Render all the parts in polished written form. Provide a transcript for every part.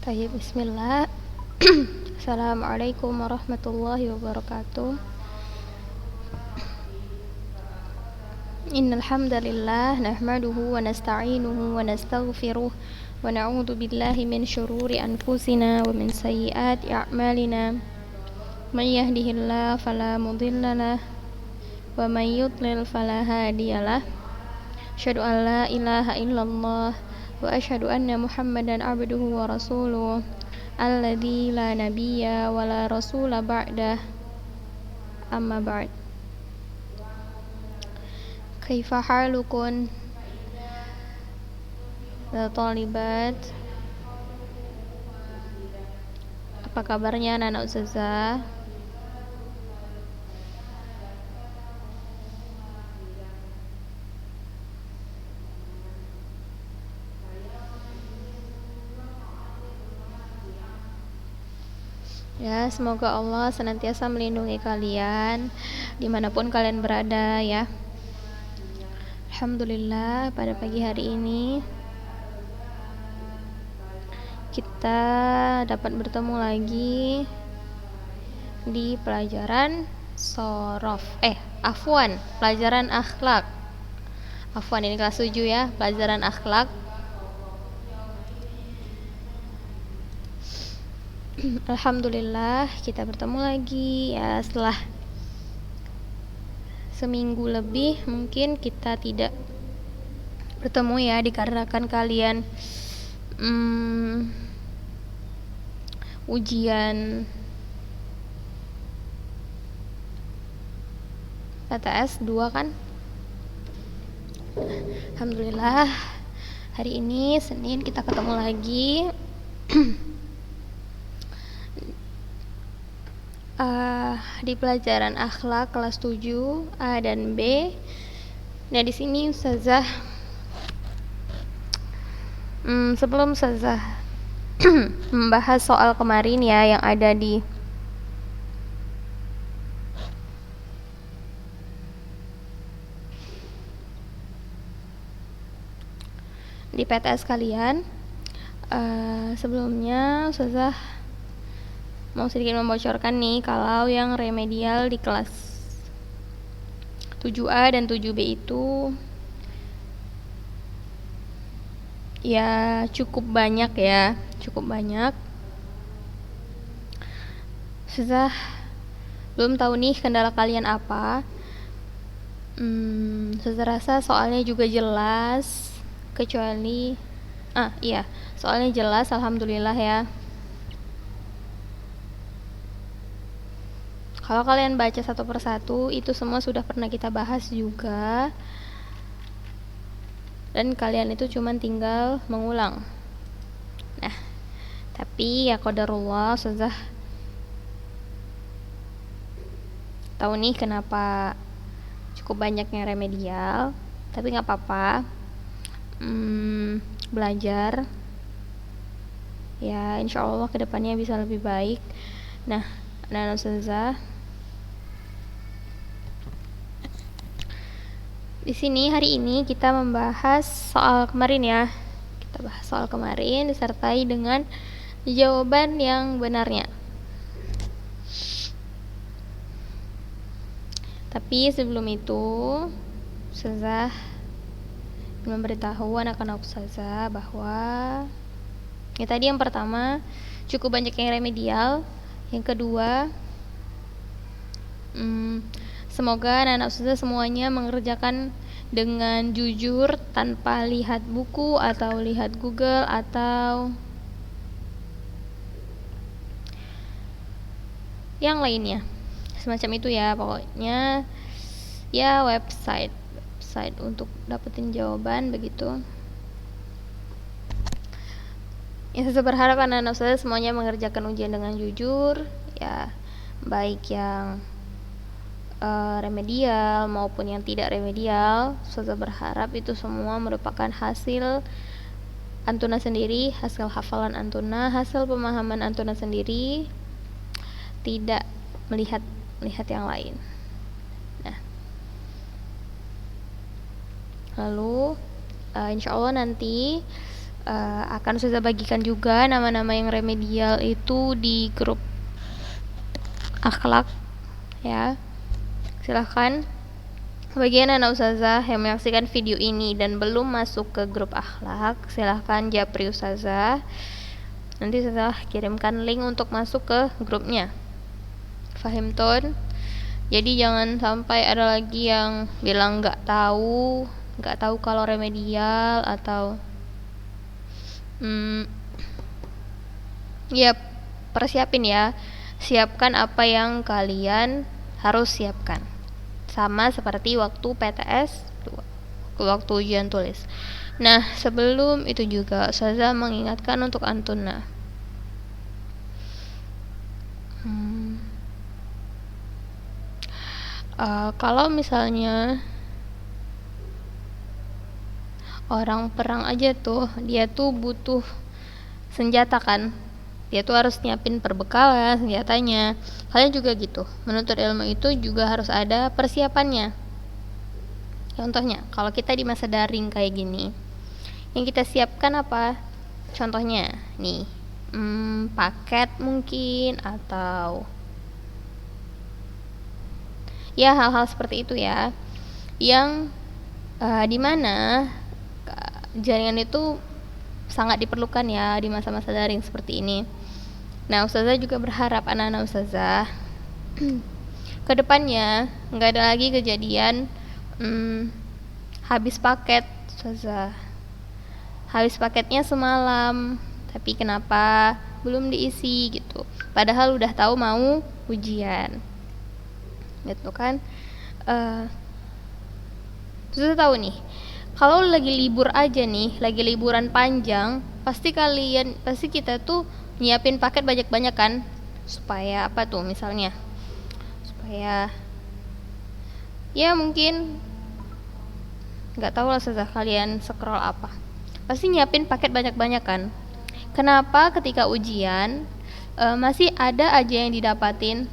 Baik, bismillah. Assalamualaikum warahmatullahi wabarakatuh. Innal hamdalillah nahmaduhu wa nasta'inuhu wa nastaghfiruh wa na'udzu billahi min syururi anfusina wa min sayyiati a'malina. May yahdihillahu fala mudhillalah wa may yudlil fala hadiyalah. Asyhadu an la ilaha illallah wa asyhadu anna Muhammadan abduhu wa rasuluh alladzi la nabiyya wa la rasula ba'dah. Amma ba'd. Kaifa halukun ya talibat? Apa kabarnya anak-anak ustazah? Ya, semoga Allah senantiasa melindungi kalian dimanapun kalian berada ya. Alhamdulillah, pada pagi hari ini kita dapat bertemu lagi di pelajaran pelajaran akhlak. Afwan, ini kelas 7 ya, pelajaran akhlak. Alhamdulillah kita bertemu lagi ya, setelah seminggu lebih mungkin kita tidak bertemu ya, dikarenakan kalian ujian PTS 2 kan. Alhamdulillah hari ini Senin kita ketemu lagi. Di pelajaran akhlak kelas 7 A dan B. Nah, di sini ustazah sebelum ustazah membahas soal kemarin ya yang ada di PTS kalian, sebelumnya ustazah mau sedikit membocorkan nih kalau yang remedial di kelas 7A dan 7B itu ya cukup banyak. Ustazah belum tahu nih kendala kalian apa. Ustazah rasa soalnya juga jelas, kecuali soalnya jelas, alhamdulillah ya. Kalau kalian baca satu persatu, itu semua sudah pernah kita bahas juga. Dan kalian itu cuma tinggal mengulang. Nah, tapi ya qadarullah, ustazah tahu nih kenapa cukup banyak yang remedial. Tapi gak apa-apa, belajar ya, insya Allah kedepannya bisa lebih baik. Nah, anak-anak ustazah, di sini hari ini kita membahas soal kemarin ya. Kita bahas soal kemarin disertai dengan jawaban yang benarnya. Tapi sebelum itu, ustazah memberitahu anak-anak ustazah bahwa ya tadi yang pertama cukup banyak yang remedial. Yang kedua, semoga anak-anak ustazah semuanya mengerjakan dengan jujur tanpa lihat buku atau lihat Google atau yang lainnya semacam itu ya. Pokoknya ya website untuk dapetin jawaban begitu. Ya, saya berharap anak-anak ustazah semuanya mengerjakan ujian dengan jujur ya, baik yang remedial maupun yang tidak remedial. Ustazah berharap itu semua merupakan hasil antuna sendiri, hasil hafalan antuna, hasil pemahaman antuna sendiri, tidak melihat yang lain. Nah, lalu insya Allah nanti akan saya bagikan juga nama-nama yang remedial itu di grup akhlak ya. Silahkan bagi anak ustazah yang menyaksikan video ini dan belum masuk ke grup akhlak, silahkan japri ustazah. Nanti ustazah kirimkan link untuk masuk ke grupnya. Fahim ton? Jadi jangan sampai ada lagi yang bilang nggak tahu kalau remedial atau ya persiapin ya. Siapkan apa yang kalian harus siapkan. Sama seperti waktu PTS, waktu ujian tulis. Nah, sebelum itu juga ustazah mengingatkan untuk antuna. Kalau misalnya orang perang aja tuh, dia tuh butuh senjata kan, dia tuh harus nyiapin perbekalan senjatanya. Kalian juga gitu, menuntut ilmu itu juga harus ada persiapannya. Contohnya kalau kita di masa daring kayak gini, yang kita siapkan apa? Contohnya nih, paket mungkin, atau ya hal-hal seperti itu ya, yang dimana jaringan itu sangat diperlukan ya di masa-masa daring seperti ini. Nah, ustazah juga berharap anak-anak ustazah kedepannya nggak ada lagi kejadian habis paket ustazah, habis paketnya semalam tapi kenapa belum diisi gitu, padahal udah tahu mau ujian gitu kan. Ustazah tahu nih, kalau lagi libur aja nih, lagi liburan panjang, pasti kita tuh nyiapin paket banyak-banyak kan, supaya apa tuh, misalnya supaya ya mungkin nggak tahu lah ustazah kalian scroll apa, pasti nyiapin paket banyak-banyak kan. Kenapa ketika ujian masih ada aja yang didapatin?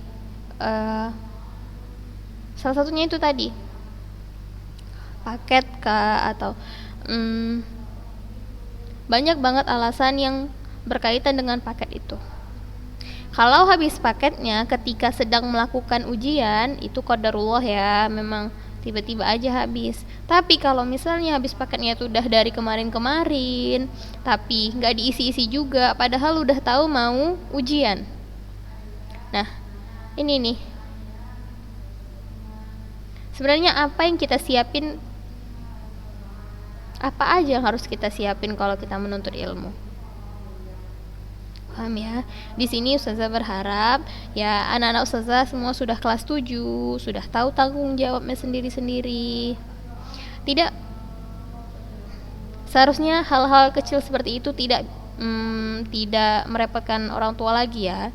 Salah satunya itu tadi paket kah, atau banyak banget alasan yang berkaitan dengan paket itu. Kalau habis paketnya ketika sedang melakukan ujian, itu qadarullah ya, memang tiba-tiba aja habis. Tapi kalau misalnya habis paketnya itu udah dari kemarin-kemarin, tapi nggak diisi-isi juga, padahal udah tahu mau ujian. Nah, ini nih, sebenarnya apa yang kita siapin, apa aja yang harus kita siapin kalau kita menuntut ilmu? Paham ya? Di sini ustazah berharap ya anak-anak ustazah semua sudah kelas 7, sudah tahu tanggung jawabnya sendiri-sendiri. Tidak, seharusnya hal-hal kecil seperti itu tidak merepotkan orang tua lagi ya.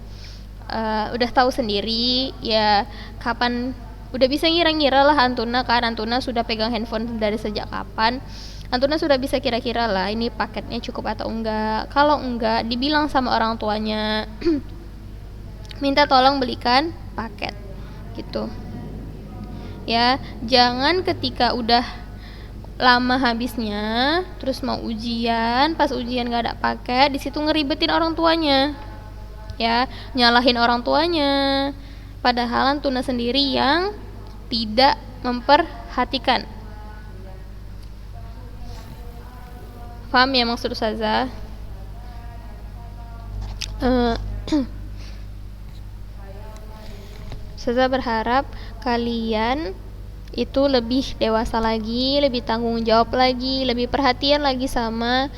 Udah tahu sendiri ya, kapan udah bisa ngira-ngira lah antuna kan, antuna sudah pegang handphone dari sejak kapan, antuna sudah bisa kira-kira lah ini paketnya cukup atau enggak. Kalau enggak, dibilang sama orang tuanya minta tolong belikan paket gitu ya. Jangan ketika udah lama habisnya terus mau ujian, pas ujian gak ada paket, di situ ngeribetin orang tuanya ya, nyalahin orang tuanya, padahal antuna sendiri yang tidak memperhatikan. Paham ya maksud ustazah? Ustazah berharap kalian itu lebih dewasa lagi, lebih tanggung jawab lagi, lebih perhatian lagi sama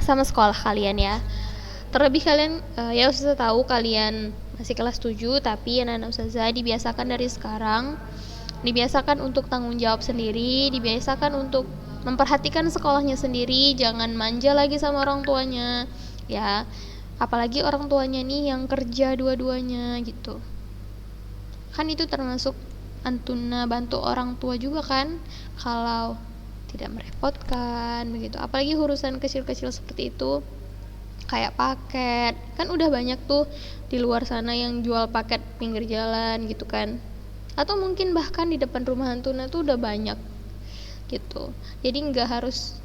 sekolah kalian ya. Terlebih kalian ya ustazah tahu kalian masih kelas 7, tapi anak-anak ustazah dibiasakan dari sekarang, dibiasakan untuk tanggung jawab sendiri, dibiasakan untuk memperhatikan sekolahnya sendiri, jangan manja lagi sama orang tuanya ya, apalagi orang tuanya nih yang kerja dua-duanya gitu kan. Itu termasuk antuna bantu orang tua juga kan, kalau tidak merepotkan begitu. Apalagi urusan kecil-kecil seperti itu kayak paket, kan udah banyak tuh di luar sana yang jual paket pinggir jalan gitu kan, atau mungkin bahkan di depan rumah antuna tuh udah banyak gitu. Jadi nggak harus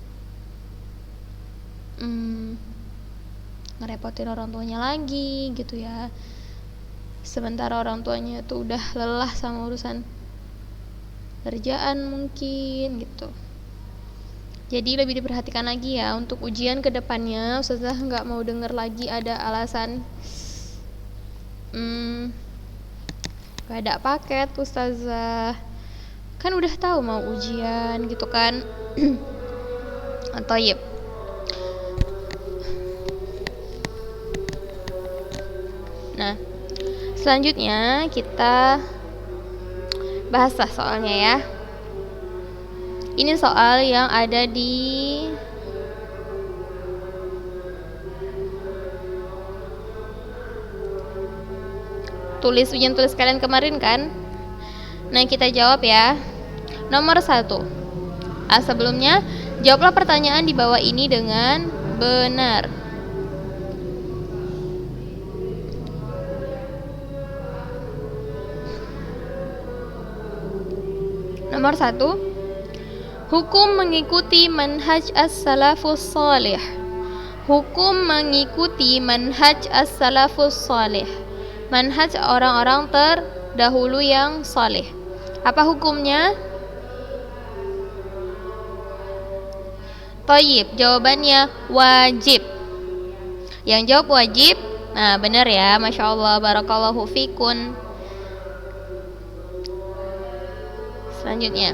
ngerepotin orang tuanya lagi gitu ya, sementara orang tuanya tuh udah lelah sama urusan kerjaan mungkin gitu. Jadi lebih diperhatikan lagi ya untuk ujian kedepannya. Ustazah nggak mau denger lagi ada alasan gak ada paket Ustazah, kan udah tahu mau ujian gitu kan. Atau yep. Nah, selanjutnya kita bahas soalnya ya. Ini soal yang ada di ujian tulis kalian kemarin kan. Nah, kita jawab ya. Nomor 1. Sebelumnya, jawablah pertanyaan di bawah ini dengan benar. Nomor 1. Hukum mengikuti manhaj as-salafus salih. Hukum mengikuti manhaj as-salafus salih. Manhaj orang-orang terdahulu yang saleh. Apa hukumnya? Thayyib, jawabannya wajib. Yang jawab wajib. Nah, benar ya, Masya Allah, barakallahu fikun. Selanjutnya,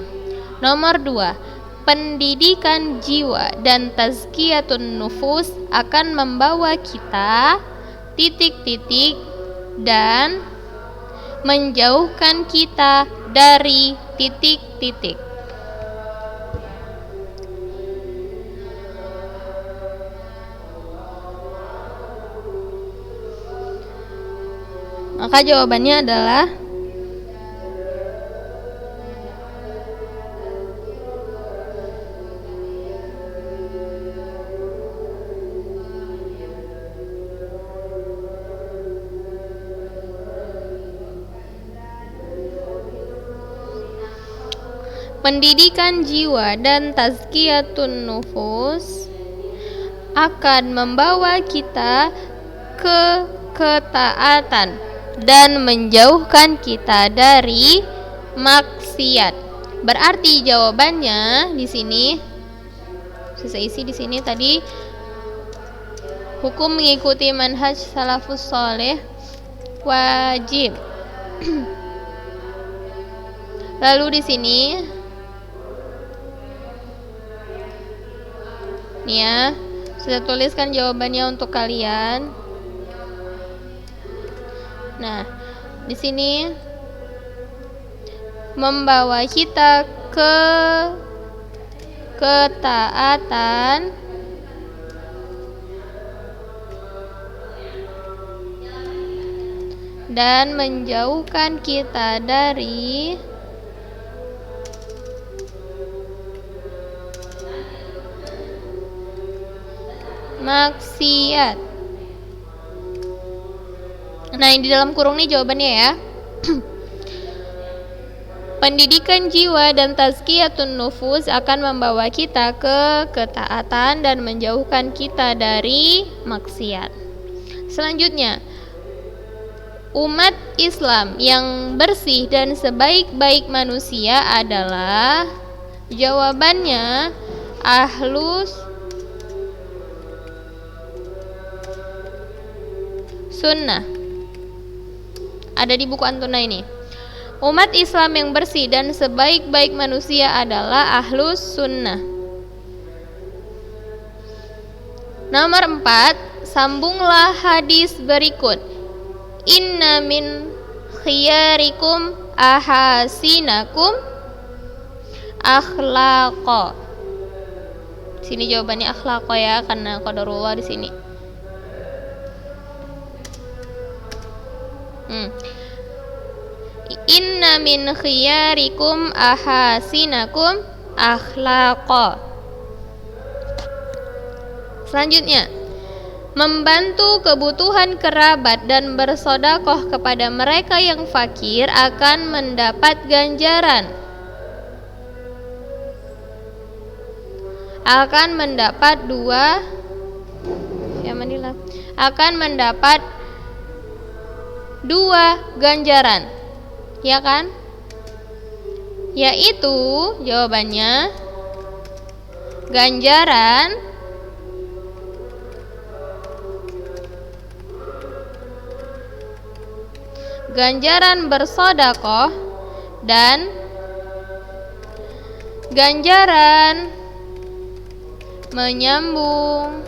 nomor 2. Pendidikan jiwa dan tazkiyatun nufus akan membawa kita titik-titik dan menjauhkan kita dari titik-titik. Maka jawabannya adalah pendidikan jiwa dan tazkiyatun nufus akan membawa kita ke ketaatan dan menjauhkan kita dari maksiat. Berarti jawabannya di sini saya isi di sini tadi, hukum mengikuti manhaj salafus saleh wajib. Lalu di sini nih ya, saya tuliskan jawabannya untuk kalian. Nah, di sini membawa kita ke ketaatan dan menjauhkan kita dari maksiat. Nah, yang di dalam kurung nih jawabannya ya. Pendidikan jiwa dan tazkiyatun nufus akan membawa kita ke ketaatan dan menjauhkan kita dari maksiat. Selanjutnya, umat Islam yang bersih dan sebaik-baik manusia adalah, jawabannya ahlus sunnah. Ada di buku Antuna ini. Umat Islam yang bersih dan sebaik-baik manusia adalah ahlus sunnah. Nomor 4, sambunglah hadis berikut. Inna min khiyarikum ahasinakum akhlaqa. Sini jawabannya akhlaqa ya, karena qadarullah di sini. Inna min khiyarikum ahasinakum akhlaqa. Selanjutnya, membantu kebutuhan kerabat dan bersedekah kepada mereka yang fakir akan mendapat ganjaran. akan mendapat dua ganjaran, ya kan? Yaitu jawabannya ganjaran bersedekah dan ganjaran menyambung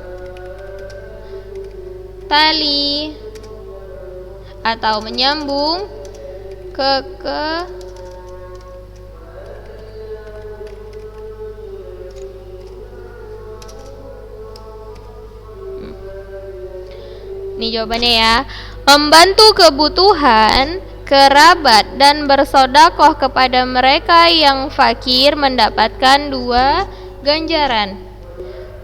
tali atau menyambung Ini jawabannya ya. Membantu kebutuhan kerabat dan bersedekah kepada mereka yang fakir mendapatkan dua ganjaran.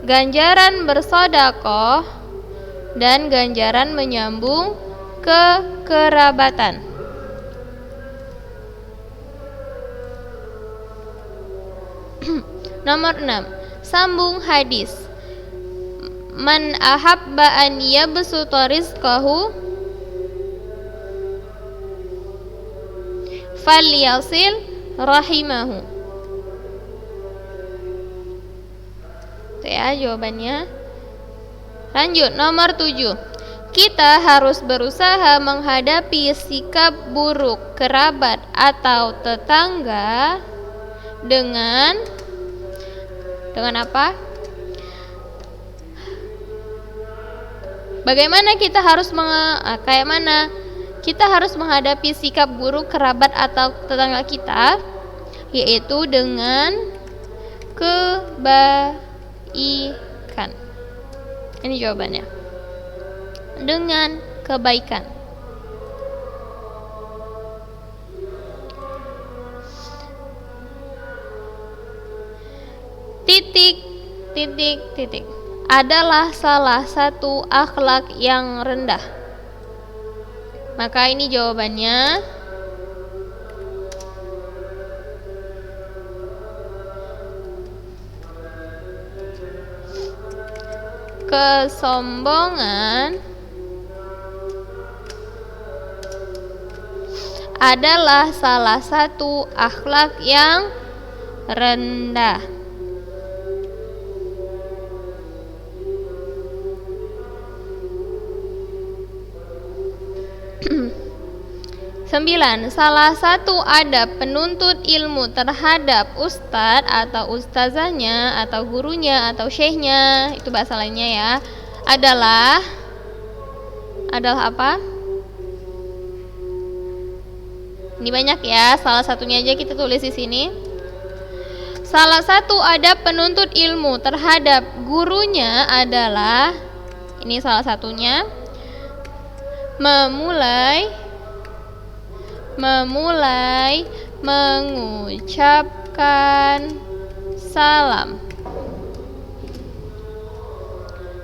Ganjaran bersedekah dan ganjaran menyambung kekerabatan. Nomor 6. Sambung hadis. Man ahabba an yabsuta rizqahu falyasil rahimahu. Itu ya jawabannya. Lanjut, nomor 7. Kita harus berusaha menghadapi sikap buruk kerabat atau tetangga dengan apa? Bagaimana kita harus kita harus menghadapi sikap buruk kerabat atau tetangga kita, yaitu dengan kebaikan. Ini jawabannya. Dengan kebaikan. Titik adalah salah satu akhlak yang rendah. Maka ini jawabannya kesombongan adalah salah satu akhlak yang rendah. 9. Salah satu adab penuntut ilmu terhadap ustadz atau ustazahnya atau gurunya atau syekhnya, itu bahasa lainnya ya, adalah apa? Ini banyak ya, salah satunya aja kita tulis di sini. Salah satu adab penuntut ilmu terhadap gurunya adalah, ini salah satunya, memulai mengucapkan salam.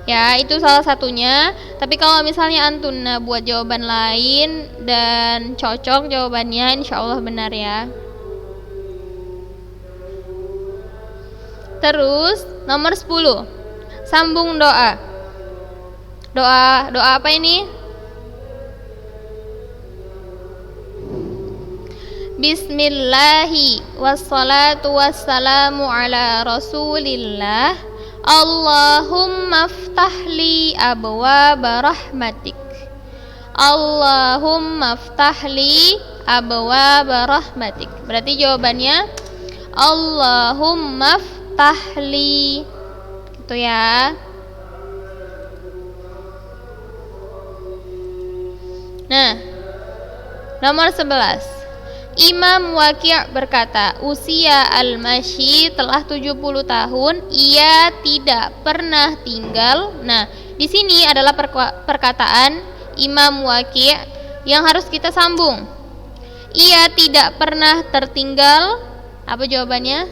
Ya, itu salah satunya. Tapi kalau misalnya antuna buat jawaban lain dan cocok jawabannya, insya Allah benar ya. Terus nomor 10. Sambung doa. Doa apa ini? Bismillahi wassalatu wassalamu ala rasulillah. Allahumma ftahli abwaba rahmatik. Allahumma ftahli abwaba rahmatik. Berarti jawabannya Allahumma ftahli. Gitu ya. Nah, nomor 11. Imam Waqi' berkata, usia Al-Masyi telah 70 tahun, ia tidak pernah tinggal. Nah, di sini adalah perkataan Imam Waqi' yang harus kita sambung. Ia tidak pernah tertinggal. Apa jawabannya?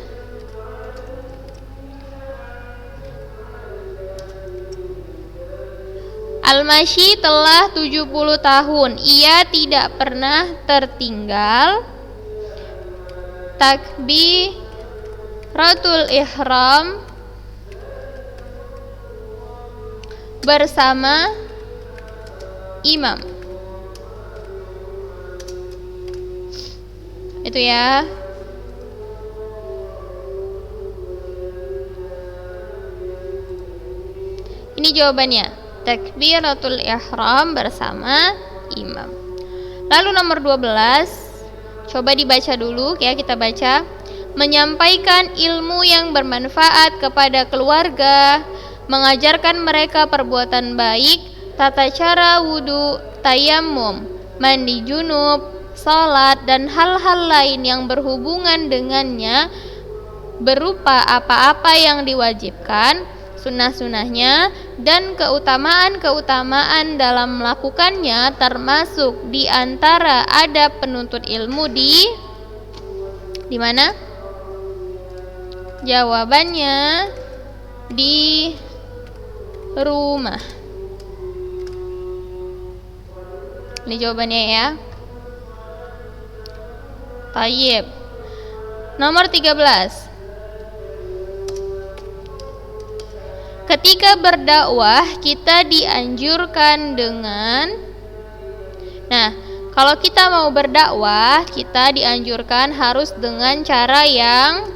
Al-Masyi telah 70 tahun, ia tidak pernah tertinggal takbiratul ihram bersama imam. Itu ya. Ini jawabannya. Takbiratul ihram bersama imam. Lalu nomor 12, coba dibaca dulu ya, kita baca. Menyampaikan ilmu yang bermanfaat kepada keluarga, mengajarkan mereka perbuatan baik, tata cara wudhu, tayamum, mandi junub, salat, dan hal-hal lain yang berhubungan dengannya, berupa apa-apa yang diwajibkan, sunnah-sunnahnya, dan keutamaan-keutamaan dalam melakukannya, termasuk di antara adab penuntut ilmu di mana? Jawabannya di rumah. Ini jawabannya ya. Tayyib. Nomor 13. Ketika berdakwah kita dianjurkan dengan, nah, kalau kita mau berdakwah kita dianjurkan harus dengan cara yang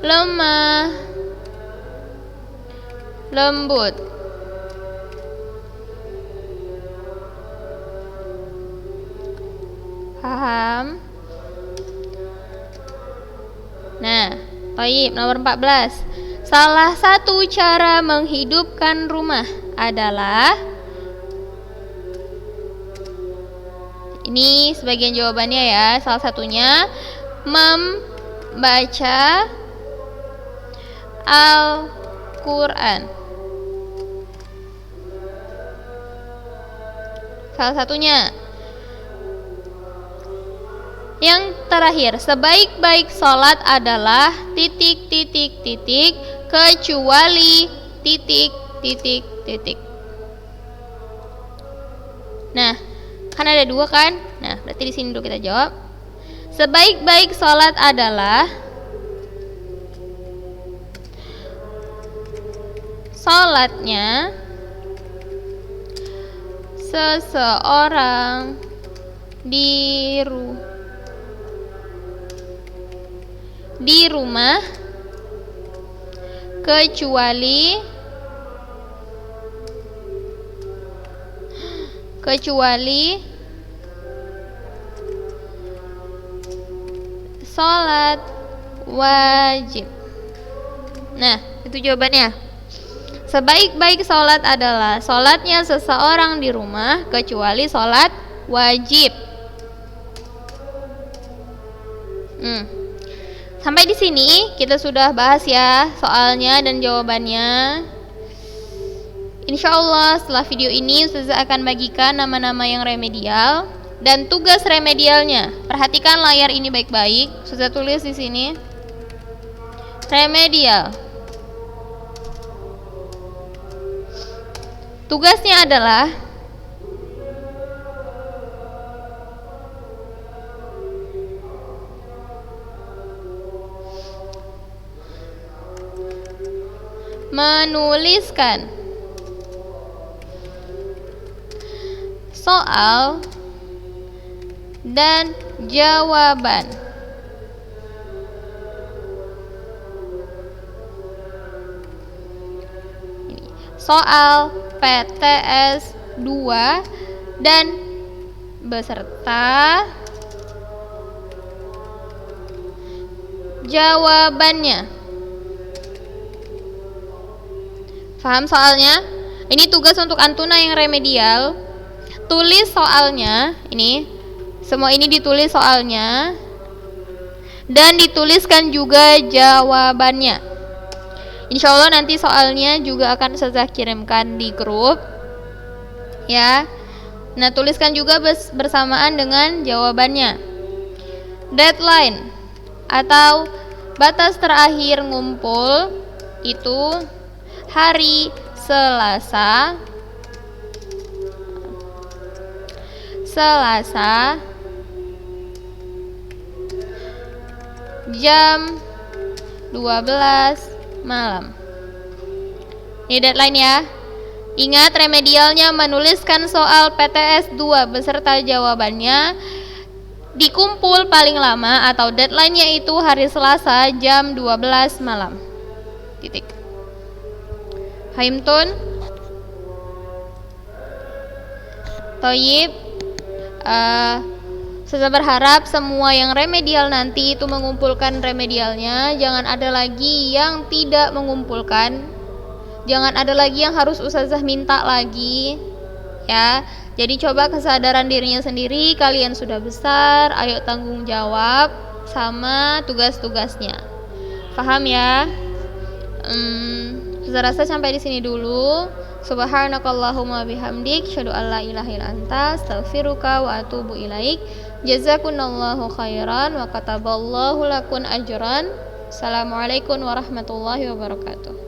lemah, lembut. Paham? Nah, baik, nomor 14. Salah satu cara menghidupkan rumah adalah, ini sebagian jawabannya ya, salah satunya membaca Al-Quran. Salah satunya. Yang terakhir, sebaik-baik sholat adalah titik kecuali titik. Nah, kan ada dua kan? Nah, berarti di sini dulu kita jawab. Sebaik-baik sholat adalah sholatnya seseorang di rumah kecuali sholat wajib. Nah, itu jawabannya. Sebaik-baik sholat adalah sholatnya seseorang di rumah kecuali sholat wajib. Sampai di sini kita sudah bahas ya soalnya dan jawabannya. Insya Allah setelah video ini Ustazah akan bagikan nama-nama yang remedial dan tugas remedialnya. Perhatikan layar ini baik-baik. Ustazah tulis di sini. Remedial. Tugasnya adalah menuliskan soal dan jawaban soal PTS 2 dan beserta jawabannya. Paham soalnya? Ini tugas untuk Antuna yang remedial. Tulis soalnya, ini semua ini ditulis soalnya dan dituliskan juga jawabannya. Insya Allah nanti soalnya juga akan saya kirimkan di grup ya. Nah, tuliskan juga bersamaan dengan jawabannya. Deadline atau batas terakhir ngumpul itu hari Selasa jam 12 malam. Ini deadline ya. Ingat remedialnya menuliskan soal PTS 2 beserta jawabannya dikumpul paling lama atau deadline-nya itu hari Selasa jam 12 malam. Titik. Haimtun. Toyib. Saya berharap semua yang remedial nanti itu mengumpulkan remedialnya. Jangan ada lagi yang tidak mengumpulkan. Jangan ada lagi yang harus ustazah minta lagi, ya. Jadi coba kesadaran dirinya sendiri, kalian sudah besar, ayo tanggung jawab sama tugas-tugasnya. Paham ya? Saya rasa sampai di sini dulu. Subhanakallahumma bihamdik, asyhadu an la ilaha illa anta, astaghfiruka wa atubu ilaik. Jazakunallahu khairan wa kataballahu lakun ajran. Assalamualaikum warahmatullahi wabarakatuh.